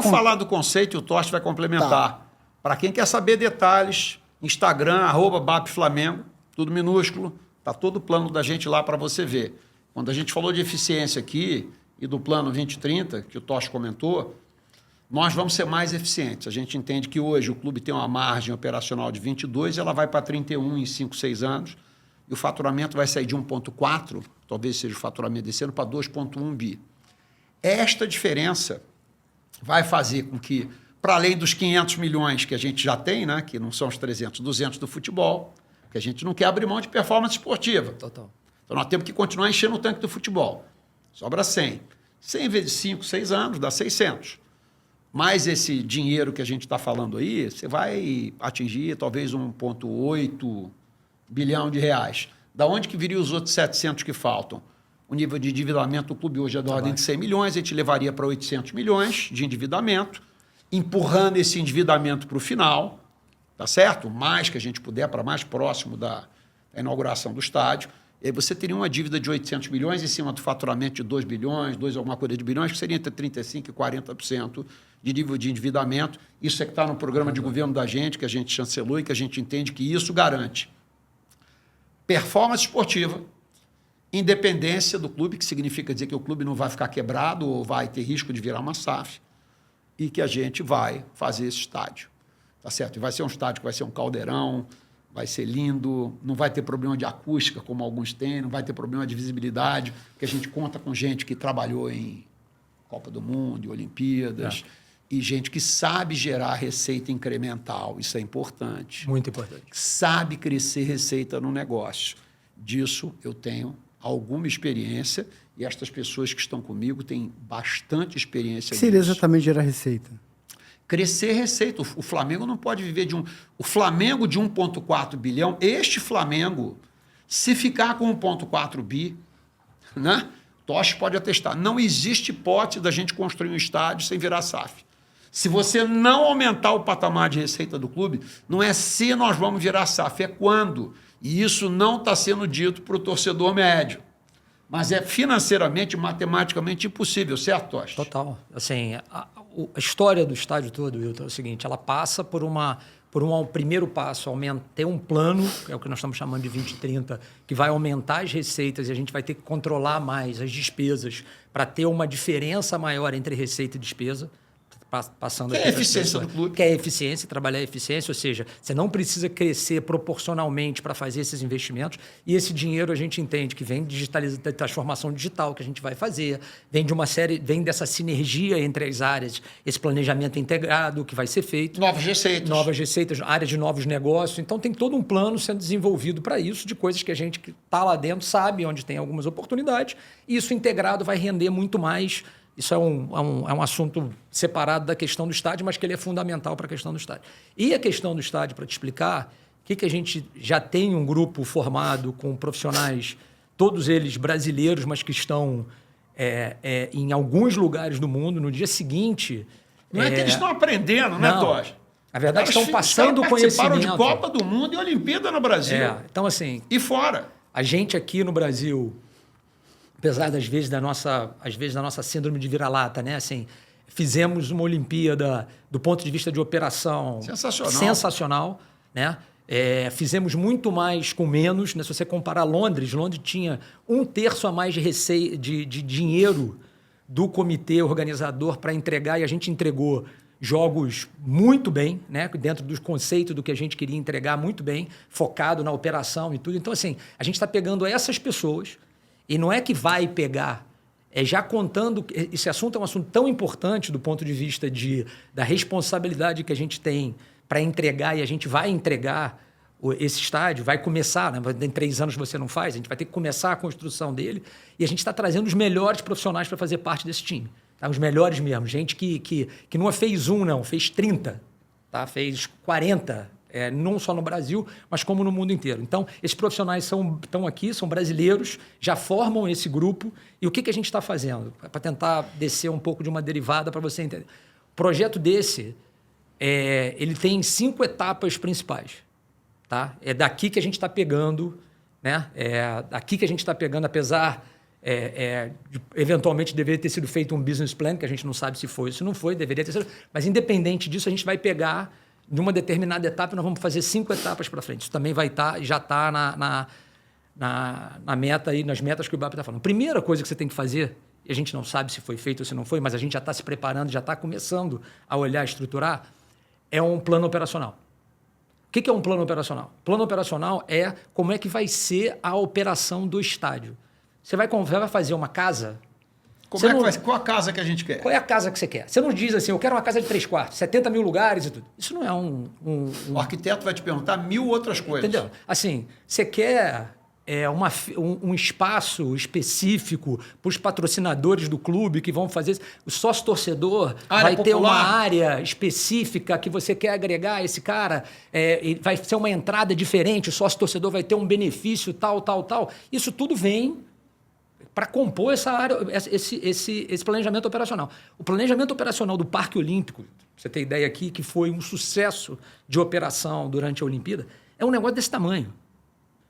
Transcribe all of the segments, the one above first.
Vou falar do conceito e o Torsten vai complementar. Para quem quer saber detalhes, Instagram, @BapFlamengo, tudo minúsculo, tá todo o plano da gente lá para você ver. Quando a gente falou de eficiência aqui e do plano 2030, que o Torsten comentou, nós vamos ser mais eficientes. A gente entende que hoje o clube tem uma margem operacional de 22, ela vai para 31 em 5, 6 anos, e o faturamento vai sair de 1,4, talvez seja o faturamento desse ano, para 2,1 bi. Esta diferença vai fazer com que, para além dos 500 milhões que a gente já tem, né, que não são os 300, 200 do futebol, que a gente não quer abrir mão de performance esportiva. Total. Então nós temos que continuar enchendo o tanque do futebol. Sobra 100. 100 vezes 5, 6 anos, dá 600. Mais esse dinheiro que a gente está falando aí, você vai atingir talvez 1,8 bilhão de reais. Da onde que viria os outros 700 que faltam? O nível de endividamento do clube hoje é da ordem de 100 milhões, a gente levaria para 800 milhões de endividamento, empurrando esse endividamento para o final, tá certo? O mais que a gente puder, para mais próximo da inauguração do estádio. E aí você teria uma dívida de 800 milhões em cima do faturamento de 2 bilhões, 2 alguma coisa de bilhões, que seria entre 35% e 40% de nível de endividamento. Isso é que está no programa de governo da gente, que a gente chancelou e que a gente entende que isso garante performance esportiva, independência do clube, que significa dizer que o clube não vai ficar quebrado ou vai ter risco de virar uma SAF, e que a gente vai fazer esse estádio. Tá certo? E vai ser um estádio que vai ser um caldeirão, vai ser lindo, não vai ter problema de acústica, como alguns têm, não vai ter problema de visibilidade, porque a gente conta com gente que trabalhou em Copa do Mundo, em Olimpíadas, e gente que sabe gerar receita incremental. Isso é importante. Muito importante. Sabe crescer receita no negócio. Disso eu tenho alguma experiência e estas pessoas que estão comigo têm bastante experiência nisso. Seria exatamente gerar receita? Crescer receita. O Flamengo não pode viver de O Flamengo de 1,4 bilhão, este Flamengo, se ficar com 1,4 bi, né? Tosh pode atestar. Não existe hipótese da gente construir um estádio sem virar SAF. Se você não aumentar o patamar de receita do clube, não é se nós vamos virar SAF, é quando. E isso não está sendo dito para o torcedor médio. Mas é financeiramente, matematicamente impossível, certo, Tosh? Total. Assim, a história do estádio todo, Wilton, é o seguinte, ela passa por um primeiro passo, ter um plano, que é o que nós estamos chamando de 2030, que vai aumentar as receitas e a gente vai ter que controlar mais as despesas para ter uma diferença maior entre receita e despesa. Passando que é a eficiência do clube. Que é a eficiência, trabalhar a eficiência, ou seja, você não precisa crescer proporcionalmente para fazer esses investimentos, e esse dinheiro a gente entende que vem da transformação digital que a gente vai fazer, vem dessa sinergia entre as áreas, esse planejamento integrado que vai ser feito. Novas receitas, área de novos negócios. Então tem todo um plano sendo desenvolvido para isso, de coisas que a gente que está lá dentro sabe onde tem algumas oportunidades, e isso integrado vai render muito mais. Isso é um assunto separado da questão do estádio, mas que ele é fundamental para a questão do estádio. E a questão do estádio, para te explicar, que a gente já tem um grupo formado com profissionais, todos eles brasileiros, mas que estão em alguns lugares do mundo. No dia seguinte... Não é que eles estão aprendendo, né, Tosh? Na verdade, estão passando o conhecimento. Participaram de Copa do Mundo e Olimpíada no Brasil. Então, assim... E fora. A gente aqui no Brasil... Apesar das vezes da nossa síndrome de vira-lata, né? Assim, fizemos uma Olimpíada do ponto de vista de operação sensacional, né? Fizemos muito mais com menos, né? Se você comparar Londres tinha 1/3 a mais de dinheiro do comitê organizador para entregar, e a gente entregou jogos muito bem, né? Dentro dos conceitos do que a gente queria entregar, muito bem, focado na operação e tudo. Então, assim, a gente está pegando essas pessoas. E não é que vai pegar, já contando... Esse assunto é um assunto tão importante do ponto de vista da responsabilidade que a gente tem para entregar, e a gente vai entregar esse estádio, vai começar, né? Em 3 anos você não faz, a gente vai ter que começar a construção dele, e a gente está trazendo os melhores profissionais para fazer parte desse time. Tá? Os melhores mesmo, gente que não fez não, fez 30, tá? Fez 40, não só no Brasil, mas como no mundo inteiro. Então, esses profissionais estão aqui, são brasileiros, já formam esse grupo. E o que a gente está fazendo? Para tentar descer um pouco de uma derivada para você entender. O projeto desse, ele tem 5 etapas principais. Tá? É daqui que a gente está pegando, né? Daqui que a gente está pegando, apesar Eventualmente deveria ter sido feito um business plan, que a gente não sabe se foi ou se não foi, deveria ter sido. Mas independente disso, a gente vai pegar de uma determinada etapa e nós vamos fazer 5 etapas para frente. Isso também vai estar, já está na meta aí, nas metas que o IBAP está falando. Primeira coisa que você tem que fazer, e a gente não sabe se foi feito ou se não foi, mas a gente já está se preparando, já está começando a olhar, estruturar, é um plano operacional. O que é um plano operacional? Plano operacional é como é que vai ser a operação do estádio. Você vai fazer uma casa... Qual a casa que a gente quer? Qual é a casa que você quer? Você não diz assim, eu quero uma casa de 3 quartos, 70 mil lugares e tudo. Isso não é O arquiteto vai te perguntar 1000 outras coisas. Entendeu? Assim, você quer um espaço específico para os patrocinadores do clube que vão fazer... O sócio-torcedor vai ter uma área específica que você quer agregar esse cara, vai ser uma entrada diferente, o sócio-torcedor vai ter um benefício tal. Isso tudo vem para compor essa área, esse planejamento operacional. O planejamento operacional do Parque Olímpico, pra você ter ideia aqui, que foi um sucesso de operação durante a Olimpíada, é um negócio desse tamanho.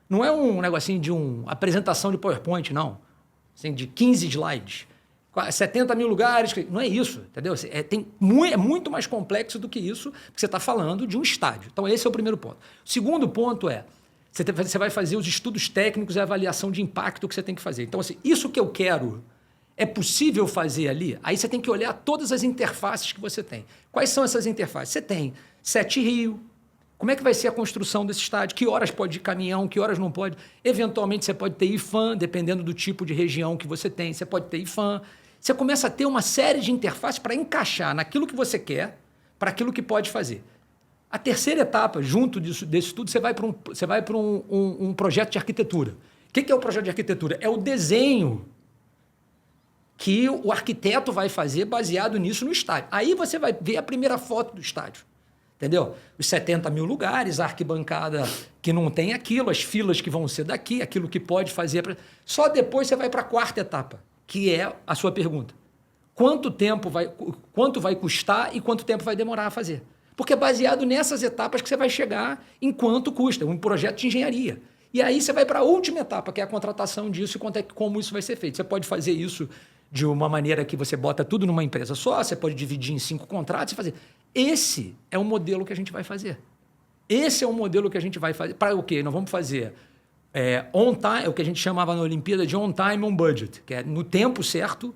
Não é um negocinho de uma apresentação de PowerPoint, não. Assim, de 15 slides. 70 mil lugares. Não é isso, entendeu? É muito mais complexo do que isso, porque você está falando de um estádio. Então, esse é o primeiro ponto. O segundo ponto é, você vai fazer os estudos técnicos e a avaliação de impacto que você tem que fazer. Então, assim, isso que eu quero, é possível fazer ali? Aí você tem que olhar todas as interfaces que você tem. Quais são essas interfaces? Você tem 7 Rio. Como é que vai ser a construção desse estádio? Que horas pode ir caminhão, que horas não pode? Eventualmente, você pode ter IFAM, dependendo do tipo de região que você tem. Você pode ter IFAM. Você começa a ter uma série de interfaces para encaixar naquilo que você quer, para aquilo que pode fazer. A terceira etapa, junto desse tudo, você vai para um projeto de arquitetura. O que é o projeto de arquitetura? É o desenho que o arquiteto vai fazer baseado nisso no estádio. Aí você vai ver a primeira foto do estádio. Entendeu? Os 70 mil lugares, a arquibancada que não tem aquilo, as filas que vão ser daqui, aquilo que pode fazer. Só depois você vai para a quarta etapa, que é a sua pergunta. Quanto vai custar e quanto tempo vai demorar a fazer? Porque é baseado nessas etapas que você vai chegar em quanto custa, um projeto de engenharia. E aí você vai para a última etapa, que é a contratação disso e como isso vai ser feito. Você pode fazer isso de uma maneira que você bota tudo numa empresa só, você pode dividir em 5 contratos e fazer. Esse é o modelo que a gente vai fazer. Esse é o modelo que a gente vai fazer. Para o quê? Nós vamos fazer on time, é o que a gente chamava na Olimpíada de on time, on budget, que é no tempo certo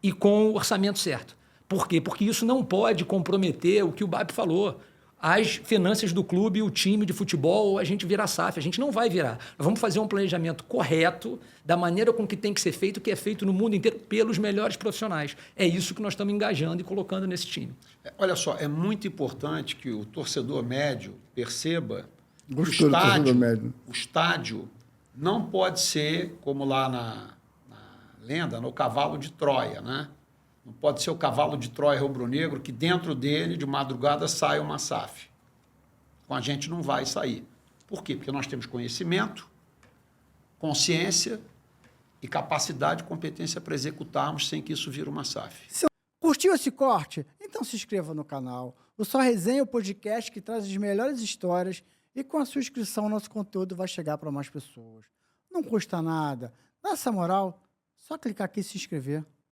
e com o orçamento certo. Por quê? Porque isso não pode comprometer o que o BAP falou. As finanças do clube, o time de futebol, a gente vira SAF, a gente não vai virar. Nós vamos fazer um planejamento correto, da maneira com que tem que ser feito, que é feito no mundo inteiro pelos melhores profissionais. É isso que nós estamos engajando e colocando nesse time. Olha só, é muito importante que o torcedor médio perceba que o estádio não pode ser, como lá na lenda, no cavalo de Troia, né? Não pode ser o cavalo de Troia rubro-negro que dentro dele, de madrugada, sai uma SAF. Com a gente não vai sair. Por quê? Porque nós temos conhecimento, consciência e capacidade e competência para executarmos sem que isso vire uma SAF. Curtiu esse corte? Então se inscreva no canal. O Só Resenha é o podcast que traz as melhores histórias e com a sua inscrição nosso conteúdo vai chegar para mais pessoas. Não custa nada. Dá essa moral, só clicar aqui e se inscrever.